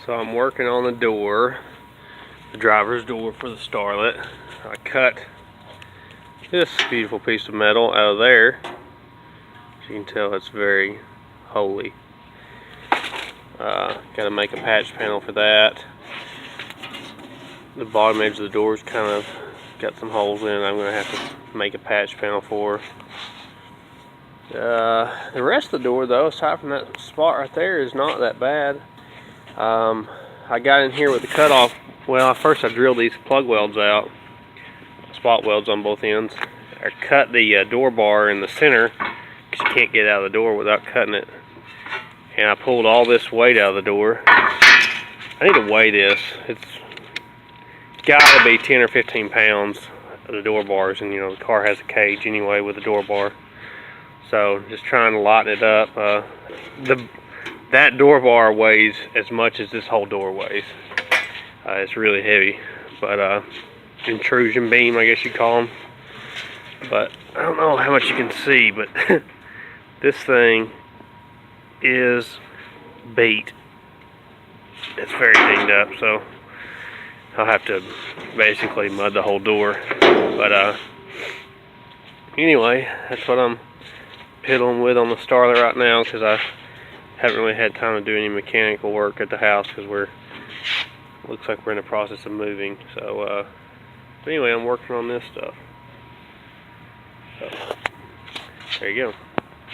So I'm working on the door, the driver's door for the Starlet. I cut this beautiful piece of metal out of there. As you can tell, it's very holy. Got to make a patch panel for that. The bottom edge of the door is kind of got some holes in it. I'm going to have to make a patch panel for. The rest of the door, though, aside from that spot right there, is not that bad. I got in here with the cutoff. Well, first I drilled these plug welds out, spot welds on both ends. I cut the door bar in the center because you can't get out of the door without cutting it. And I pulled all this weight out of the door. I need to weigh this. It's got to be 10 or 15 pounds of the door bars, and you know the car has a cage anyway with the door bar. So just trying to lighten it up. That door bar weighs as much as this whole door weighs. It's really heavy, but intrusion beam, I guess you call them. But I don't know how much you can see, but this thing is beat. It's very dinged up, so I'll have to basically mud the whole door. But anyway, that's what I'm piddling with on the Starlet right now, because I haven't really had time to do any mechanical work at the house because looks like we're in the process of moving. So but anyway, I'm working on this stuff. So there you go.